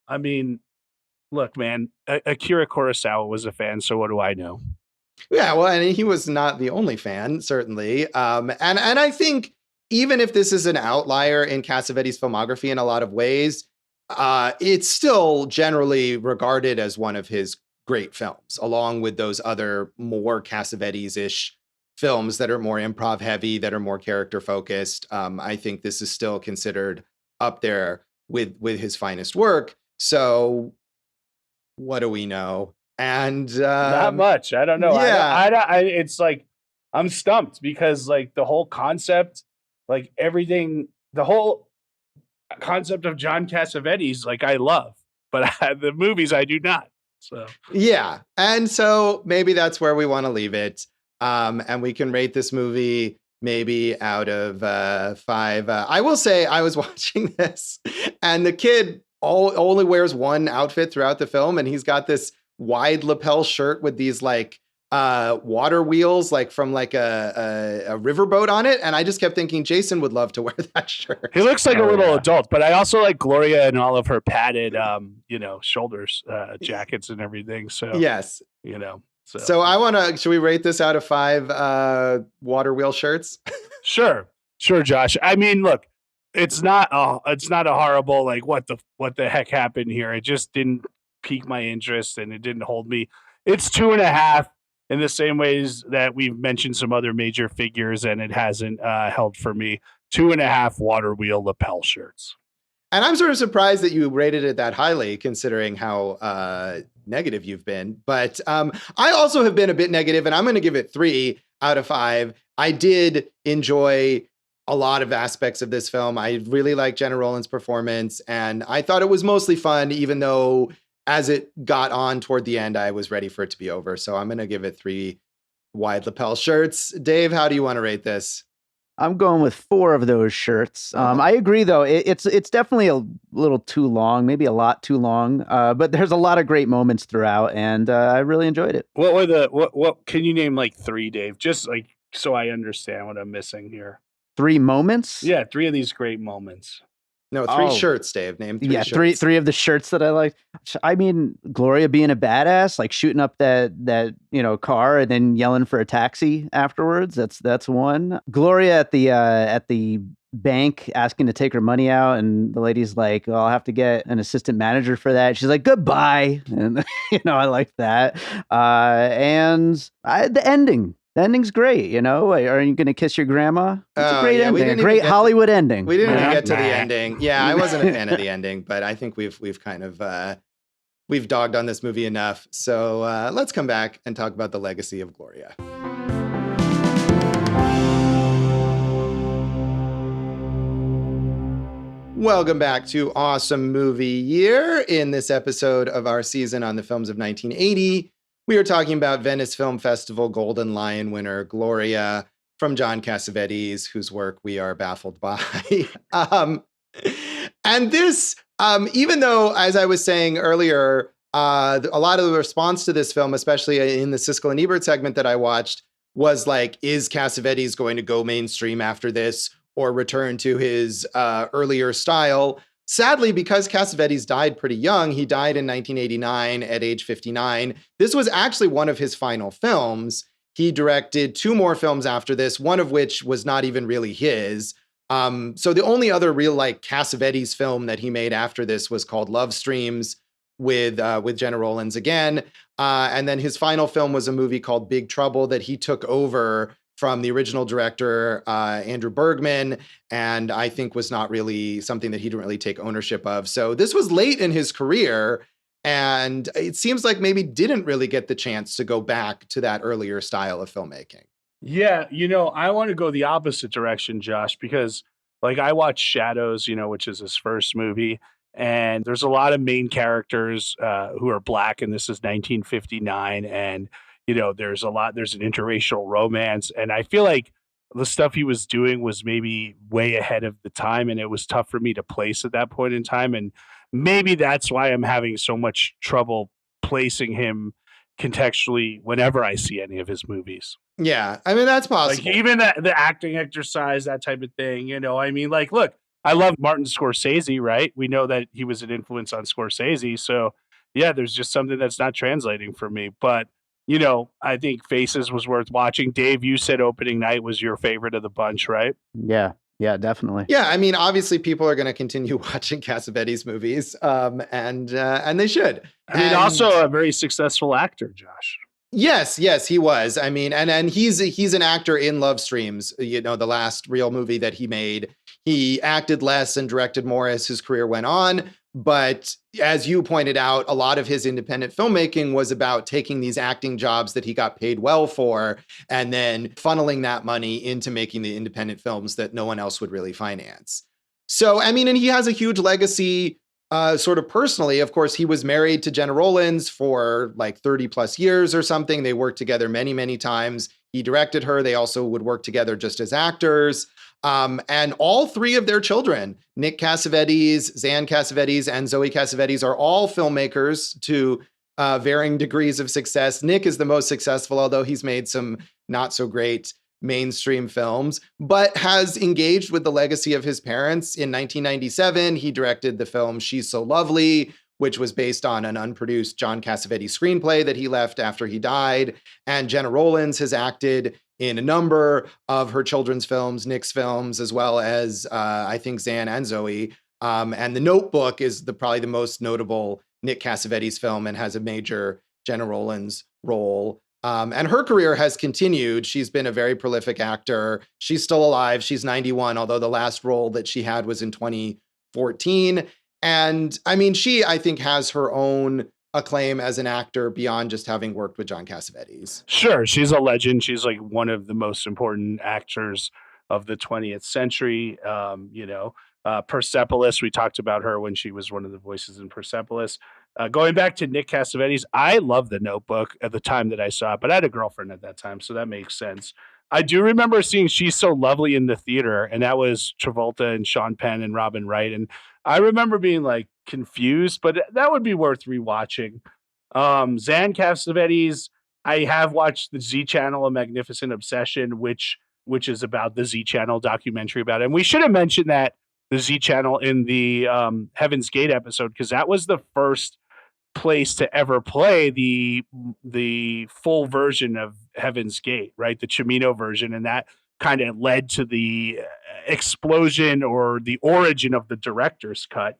I mean, look, man, Akira Kurosawa was a fan. So what do I know? Yeah, well, and he was not the only fan, certainly. And I think even if this is an outlier in Cassavetes' filmography in a lot of ways, it's still generally regarded as one of his great films, along with those other more Cassavetes-ish films that are more improv heavy, that are more character focused. I think this is still considered up there with his finest work. So what do we know? And not much. I don't know. Yeah. It's like I'm stumped because like the whole concept, like everything, the whole concept of John Cassavetes, like I love, but the movies I do not. So yeah, and so maybe that's where we want to leave it. And we can rate this movie maybe out of 5. I will say I was watching this and the kid only wears one outfit throughout the film. And he's got this wide lapel shirt with these like water wheels, like from like a riverboat on it. And I just kept thinking Jason would love to wear that shirt. He looks like a little adult, but I also like Gloria and all of her padded, shoulders, jackets and everything. So, Yes. So should we rate this out of 5 water wheel shirts? Sure, Josh. I mean, look, it's not a horrible, like, what the heck happened here. It just didn't pique my interest and it didn't hold me. It's 2.5 in the same ways that we've mentioned some other major figures, and it hasn't held for me. 2.5 water wheel lapel shirts. And I'm sort of surprised that you rated it that highly, considering how negative you've been. But I also have been a bit negative, and I'm going to give it 3 out of 5. I did enjoy a lot of aspects of this film. I really like Gena Rowlands' performance, and I thought it was mostly fun, even though as it got on toward the end, I was ready for it to be over. So I'm going to give it 3 wide lapel shirts. Dave, how do you want to rate this? I'm going with 4 of those shirts. I agree, though. It's definitely a little too long, maybe a lot too long. But there's a lot of great moments throughout, and I really enjoyed it. What were what can you name like 3, Dave? Just like so I understand what I'm missing here. 3 moments? Yeah, 3 of these great moments. No, 3 shirts, Dave. Name 3 shirts. Yeah, 3 of the shirts that I liked. I mean, Gloria being a badass, like shooting up that car and then yelling for a taxi afterwards. That's one. Gloria at the bank asking to take her money out, and the lady's like, "Oh, I'll have to get an assistant manager for that." She's like, "Goodbye," and I like that. The ending. The ending's great, Are you going to kiss your grandma? It's a great ending. A great Hollywood ending. We didn't even get to the ending. Yeah, I wasn't a fan of the ending, but I think we've kind of we've dogged on this movie enough. So let's come back and talk about the legacy of Gloria. Welcome back to Awesome Movie Year. In this episode of our season on the films of 1980, we are talking about Venice Film Festival Golden Lion winner Gloria from John Cassavetes, whose work we are baffled by. And this, even though, as I was saying earlier, a lot of the response to this film, especially in the Siskel and Ebert segment that I watched, was like, is Cassavetes going to go mainstream after this or return to his earlier style? Sadly, because Cassavetes died pretty young, he died in 1989 at age 59. This was actually one of his final films. He directed 2 more films after this, one of which was not even really his. So the only other real Cassavetes film that he made after this was called Love Streams with Gena Rowlands again. And then his final film was a movie called Big Trouble that he took over from the original director, Andrew Bergman, and I think was not really something that he didn't really take ownership of. So this was late in his career, and it seems like maybe didn't really get the chance to go back to that earlier style of filmmaking. Yeah, I want to go the opposite direction, Josh, because like I watched Shadows, which is his first movie, and there's a lot of main characters who are Black, and this is 1959, and there's an interracial romance, and I feel like the stuff he was doing was maybe way ahead of the time, and it was tough for me to place at that point in time, and maybe that's why I'm having so much trouble placing him contextually whenever I see any of his movies. Yeah, I mean, that's possible. Like even the acting exercise, that type of thing, I mean, like, look, I love Martin Scorsese, right? We know that he was an influence on Scorsese, so yeah, there's just something that's not translating for me, but I think Faces was worth watching. Dave, you said opening night was your favorite of the bunch, right? Yeah, definitely. Yeah, I mean, obviously people are going to continue watching Cassavetes movies, and they should. I mean, also a very successful actor, Josh. Yes, he was. I mean, and he's an actor in Love Streams, the last real movie that he made. He acted less and directed more as his career went on. But as you pointed out, a lot of his independent filmmaking was about taking these acting jobs that he got paid well for and then funneling that money into making the independent films that no one else would really finance. So, I mean, and he has a huge legacy sort of personally. Of course, he was married to Gena Rowlands for like 30 plus years or something. They worked together many, many times. He directed her. They also would work together just as actors. And all 3 of their children, Nick Cassavetes, Zan Cassavetes, and Zoe Cassavetes, are all filmmakers to varying degrees of success. Nick is the most successful, although he's made some not so great mainstream films, but has engaged with the legacy of his parents. In 1997, he directed the film She's So Lovely, which was based on an unproduced John Cassavetes screenplay that he left after he died. And Gena Rowlands has acted in a number of her children's films, Nick's films, as well as I think Zan and Zoe. And The Notebook is probably the most notable Nick Cassavetes film and has a major Gena Rowlands role. And her career has continued. She's been a very prolific actor. She's still alive. She's 91, although the last role that she had was in 2014. And I mean, she, I think, has her own acclaim as an actor beyond just having worked with John Cassavetes. Sure. She's a legend. She's like one of the most important actors of the 20th century. Persepolis, we talked about her when she was one of the voices in Persepolis. Going back to Nick Cassavetes, I love The Notebook at the time that I saw it, but I had a girlfriend at that time, so that makes sense. I do remember seeing She's So Lovely in the theater, and that was Travolta and Sean Penn and Robin Wright, and I remember being like confused, but that would be worth rewatching. Zan Cassavetes, I have watched the Z Channel A Magnificent Obsession, which is about the Z Channel documentary about it. And we should have mentioned that the Z Channel in the Heaven's Gate episode, because that was the first place to ever play the full version of Heaven's Gate, right? The Cimino version. And that kind of led to the explosion or the origin of the director's cut.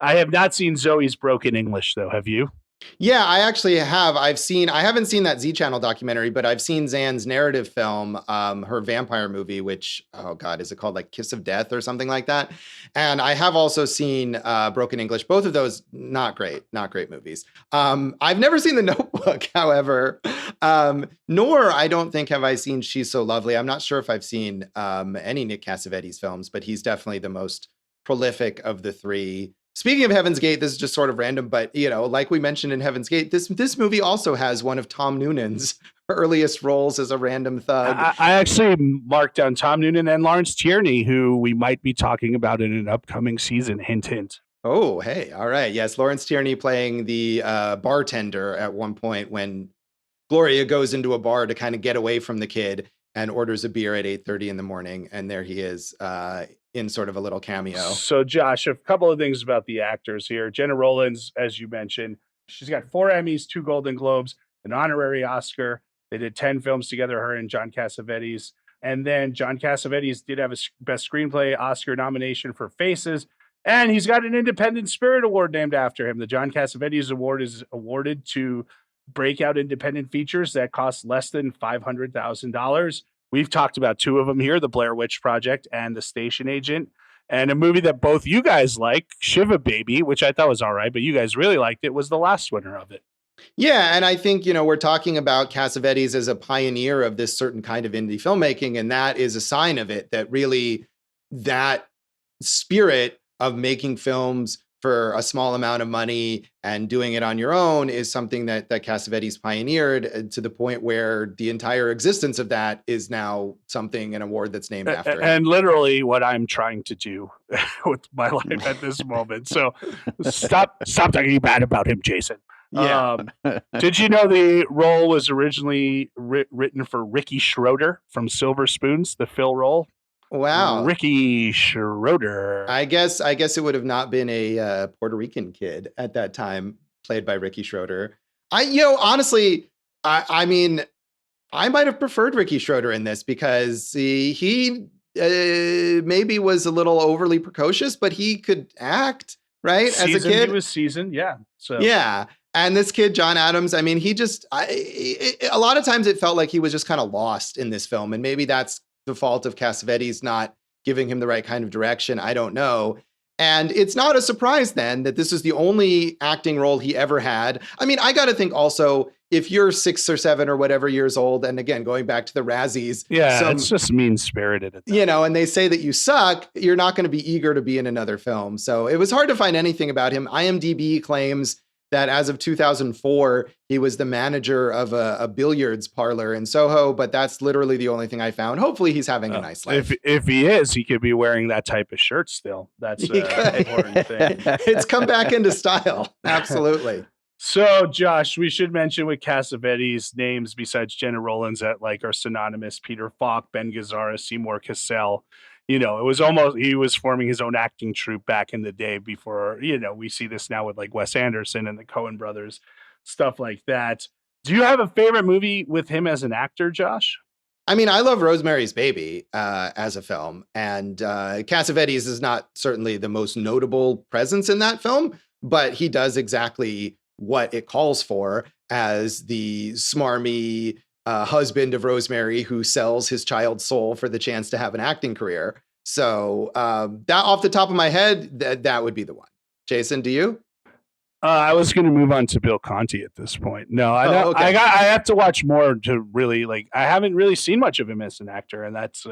I have not seen Zoe's Broken English, though. Have you? Yeah, I actually have. I haven't seen that Z Channel documentary, but I've seen Zan's narrative film, her vampire movie, which, oh God, is it called like Kiss of Death or something like that? And I have also seen Broken English. Both of those, not great movies. I've never seen The Notebook, however, nor I don't think have I seen She's So Lovely. I'm not sure if I've seen any Nick Cassavetes films, but he's definitely the most prolific of the three. Speaking of Heaven's Gate, this is just sort of random, but like we mentioned in Heaven's Gate, this movie also has one of Tom Noonan's earliest roles as a random thug. I actually marked down Tom Noonan and Lawrence Tierney, who we might be talking about in an upcoming season. Hint, hint. Oh, hey, all right. Yes, Lawrence Tierney playing the bartender at one point when Gloria goes into a bar to kind of get away from the kid and orders a beer at 8:30 in the morning, and there he is in sort of a little cameo. So, Josh, a couple of things about the actors here. Gena Rowlands, as you mentioned, she's got 4 Emmys, 2 Golden Globes, an honorary Oscar. They did 10 films together, her and John Cassavetes. And then John Cassavetes did have a Best Screenplay Oscar nomination for Faces, and he's got an Independent Spirit Award named after him. The John Cassavetes Award is awarded to breakout independent features that cost less than $500,000. We've talked about 2 of them here, The Blair Witch Project and The Station Agent, and a movie that both you guys like, Shiva Baby, which I thought was all right, but you guys really liked it, was the last winner of it. Yeah, and I think, we're talking about Cassavetes as a pioneer of this certain kind of indie filmmaking, and that is a sign of it, that really that spirit of making films for a small amount of money and doing it on your own is something that Cassavetes pioneered to the point where the entire existence of that is now an award that's named after him. And literally what I'm trying to do with my life at this moment. So stop talking bad about him, Jason. Yeah. Did you know the role was originally written for Ricky Schroeder from Silver Spoons, the Phil role? Wow. Ricky Schroeder. I guess it would have not been a Puerto Rican kid at that time, played by Ricky Schroeder. Honestly, I mean, I might have preferred Ricky Schroeder in this because he maybe was a little overly precocious, but he could act, right? As a kid. He was seasoned, yeah. So yeah. And this kid, John Adams, I mean, a lot of times it felt like he was just kind of lost in this film. And maybe that's the fault of Cassavetes not giving him the right kind of direction. I don't know. And it's not a surprise then that this is the only acting role he ever had. I mean, I got to think also, if you're 6 or 7 or whatever years old, and again, going back to the Razzies. Yeah, it's just mean-spirited. And they say that you suck, you're not going to be eager to be in another film. So it was hard to find anything about him. IMDb claims that as of 2004, he was the manager of a billiards parlor in Soho, but that's literally the only thing I found. Hopefully he's having a nice life. If he is, he could be wearing that type of shirt still. That's an important thing. It's come back into style. Absolutely. So, Josh, we should mention with Cassavetes names besides Gena Rowlands that like are synonymous: Peter Falk, Ben Gazzara, Seymour Cassell. You know, it was almost he was forming his own acting troupe back in the day before, we see this now with like Wes Anderson and the Coen brothers, stuff like that. Do you have a favorite movie with him as an actor, Josh? I mean, I love Rosemary's Baby as a film, and Cassavetes is not certainly the most notable presence in that film, but he does exactly what it calls for as the smarmy husband of Rosemary who sells his child's soul for the chance to have an acting career. So that off the top of my head, that would be the one. Jason, do you? I was going to move on to Bill Conti at this point. No, I Oh, don't, okay. I have to watch more to really like. I haven't really seen much of him as an actor, and that's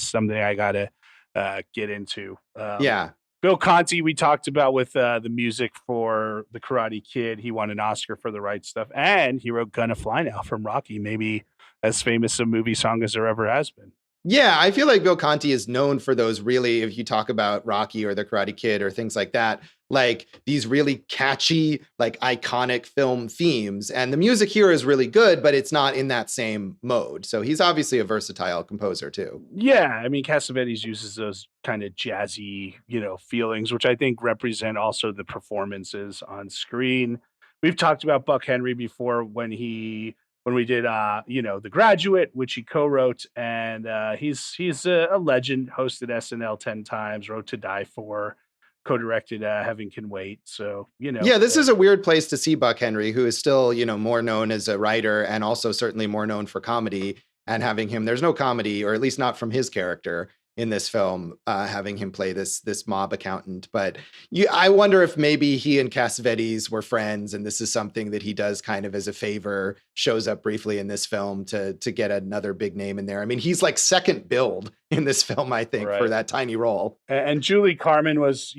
something I got to get into. Yeah. Bill Conti, we talked about with the music for The Karate Kid. He won an Oscar for The Right Stuff, and he wrote "Gonna Fly Now" from Rocky, maybe as famous a movie song as there ever has been. Yeah, I feel like Bill Conti is known for those really, if you talk about Rocky or The Karate Kid or things like that, like these really catchy, like iconic film themes. And the music here is really good, but it's not in that same mode. So he's obviously a versatile composer too. Yeah, I mean, Cassavetes uses those kind of jazzy, feelings, which I think represent also the performances on screen. We've talked about Buck Henry before when we did The Graduate, which he co-wrote, and he's a legend, hosted SNL 10 times, wrote To Die For, co-directed Heaven Can Wait. So, Yeah, this is a weird place to see Buck Henry, who is still, more known as a writer and also certainly more known for comedy. And having him, there's no comedy, or at least not from his character in this film, having him play this mob accountant. But I wonder if maybe he and Cassavetes were friends, and this is something that he does kind of as a favor, shows up briefly in this film to get another big name in there. I mean, he's like second billed in this film, I think, for that tiny role. And Julie Carmen was,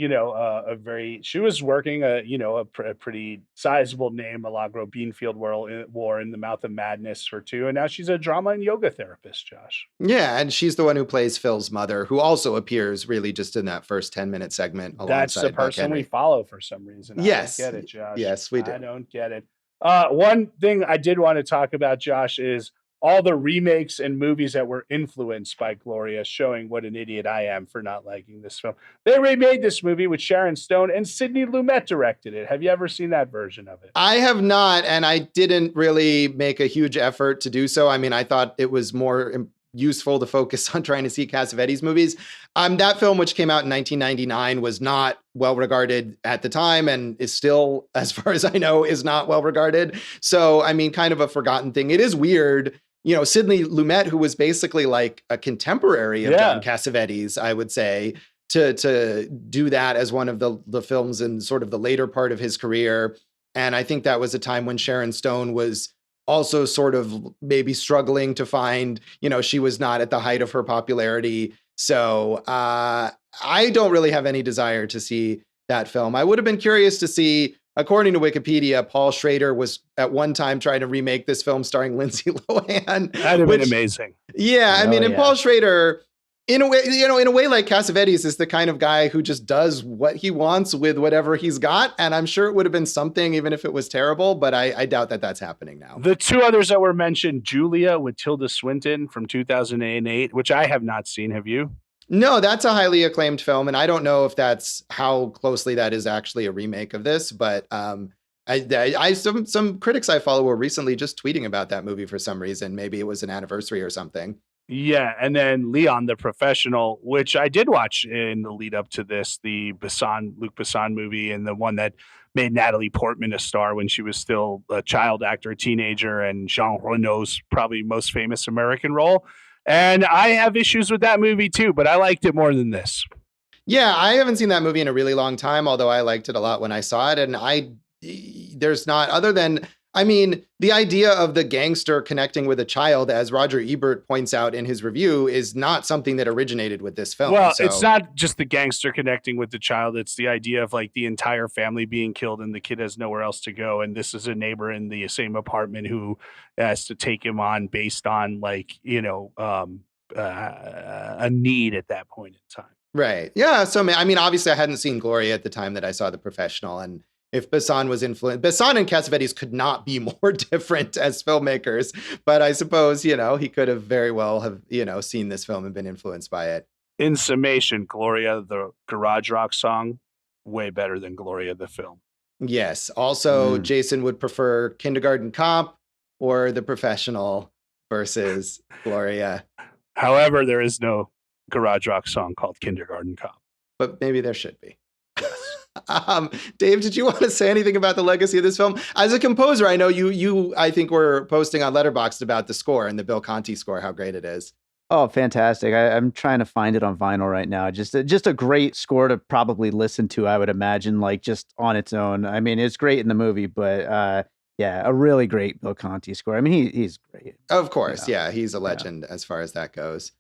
she was working a pretty sizable name, Milagro Beanfield War in The Mouth of Madness for 2. And now she's a drama and yoga therapist, Josh. Yeah, and she's the one who plays Phil's mother, who also appears really just in that first 10-minute segment. That's the person we follow for some reason. Yes. I don't get it, Josh. Yes, we do. I don't get it. One thing I did want to talk about, Josh, is all the remakes and movies that were influenced by Gloria, showing what an idiot I am for not liking this film. They remade this movie with Sharon Stone, and Sidney Lumet directed it. Have you ever seen that version of it? I have not, and I didn't really make a huge effort to do so. I mean, I thought it was more useful to focus on trying to see Cassavetes movies. That film, which came out in 1999, was not well regarded at the time, and is still, as far as I know, is not well regarded. So, I mean, kind of a forgotten thing. It is weird. Sidney Lumet, who was basically like a contemporary of John Cassavetes, I would say, to do that as one of the films in sort of the later part of his career. And I think that was a time when Sharon Stone was also sort of maybe struggling to find, she was not at the height of her popularity. So I don't really have any desire to see that film. I would have been curious to see, according to Wikipedia, Paul Schrader was at one time trying to remake this film starring Lindsay Lohan. That'd have been amazing. Yeah, I mean, and Paul Schrader, in a way, in a way like Cassavetes is the kind of guy who just does what he wants with whatever he's got. And I'm sure it would have been something, even if it was terrible, but I doubt that that's happening now. The two others that were mentioned, Julia with Tilda Swinton from 2008, which I have not seen. Have you? No, that's a highly acclaimed film. And I don't know if that's how closely that is actually a remake of this, but some critics I follow were recently just tweeting about that movie for some reason. Maybe it was an anniversary or something. Yeah, and then Leon the Professional, which I did watch in the lead up to this, the Luc Besson movie, and the one that made Natalie Portman a star when she was still a child actor, a teenager, and Jean Reno's probably most famous American role. And I have issues with that movie too, but I liked it more than this. Yeah, I haven't seen that movie in a really long time, although I liked it a lot when I saw it. And there's not, other than, I mean, the idea of the gangster connecting with a child, as Roger Ebert points out in his review, is not something that originated with this film. Well, it's not just the gangster connecting with the child. It's the idea of like the entire family being killed and the kid has nowhere else to go. And this is a neighbor in the same apartment who has to take him on based on like, a need at that point in time. Right. Yeah. So, I mean, obviously I hadn't seen Gloria at the time that I saw The Professional, and if Besson was influenced. Besson and Cassavetes could not be more different as filmmakers, but I suppose, he could have very well have, seen this film and been influenced by it. In summation, Gloria, the garage rock song, way better than Gloria, the film. Yes. Also, Jason would prefer Kindergarten Cop or The Professional versus Gloria. However, there is no garage rock song called Kindergarten Cop. But maybe there should be. Dave, did you want to say anything about the legacy of this film? As a composer, I know you I think were posting on Letterboxd about the score and the Bill Conti score, how great it is. Oh, fantastic. I'm trying to find it on vinyl right now. Just a great score to probably listen to, I would imagine, like just on its own. I mean, it's great in the movie, but yeah, a really great Bill Conti score. I mean, he's great. Of course, yeah, he's a legend as far as that goes.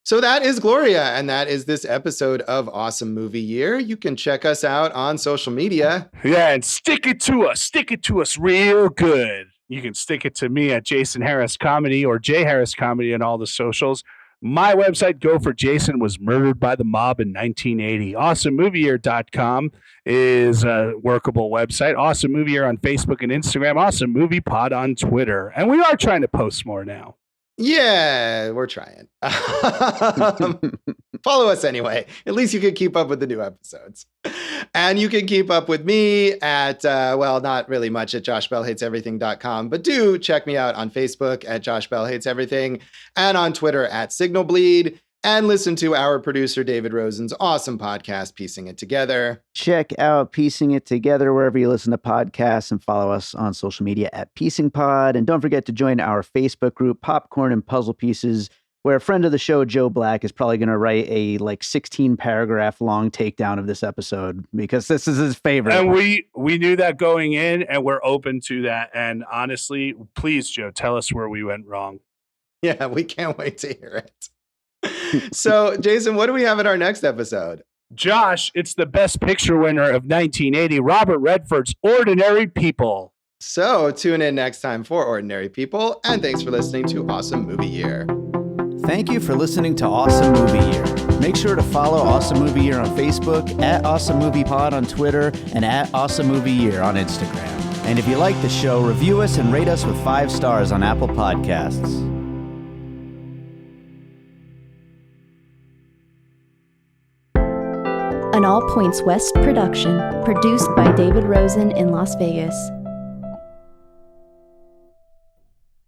So that is Gloria, and that is this episode of Awesome Movie Year. You can check us out on social media. Yeah, and stick it to us real good. You can stick it to me at Jason Harris Comedy or J Harris Comedy on all the socials. My website, Go For Jason, was murdered by the mob in 1980. AwesomeMovieYear.com is a workable website. Awesome Movie Year on Facebook and Instagram. Awesome Movie Pod on Twitter. And we are trying to post more now. Yeah, we're trying. Follow us anyway. At least you can keep up with the new episodes. And you can keep up with me at, not really much at joshbellhateseverything.com, but do check me out on Facebook at Josh Bell Hates Everything and on Twitter at Signal Bleed. And listen to our producer, David Rosen's awesome podcast, Piecing It Together. Check out Piecing It Together wherever you listen to podcasts and follow us on social media at Piecing Pod. And don't forget to join our Facebook group, Popcorn and Puzzle Pieces, where a friend of the show, Joe Black, is probably going to write a 16-paragraph long takedown of this episode because this is his favorite. And we knew that going in, and we're open to that. And honestly, please, Joe, tell us where we went wrong. Yeah, we can't wait to hear it. So, Jason, what do we have in our next episode? Josh, it's the Best Picture winner of 1980, Robert Redford's Ordinary People. So, tune in next time for Ordinary People, and thanks for listening to Awesome Movie Year. Thank you for listening to Awesome Movie Year. Make sure to follow Awesome Movie Year on Facebook, at Awesome Movie Pod on Twitter, and at Awesome Movie Year on Instagram. And if you like the show, review us and rate us with 5 stars on Apple Podcasts. An All Points West production, produced by David Rosen in Las Vegas.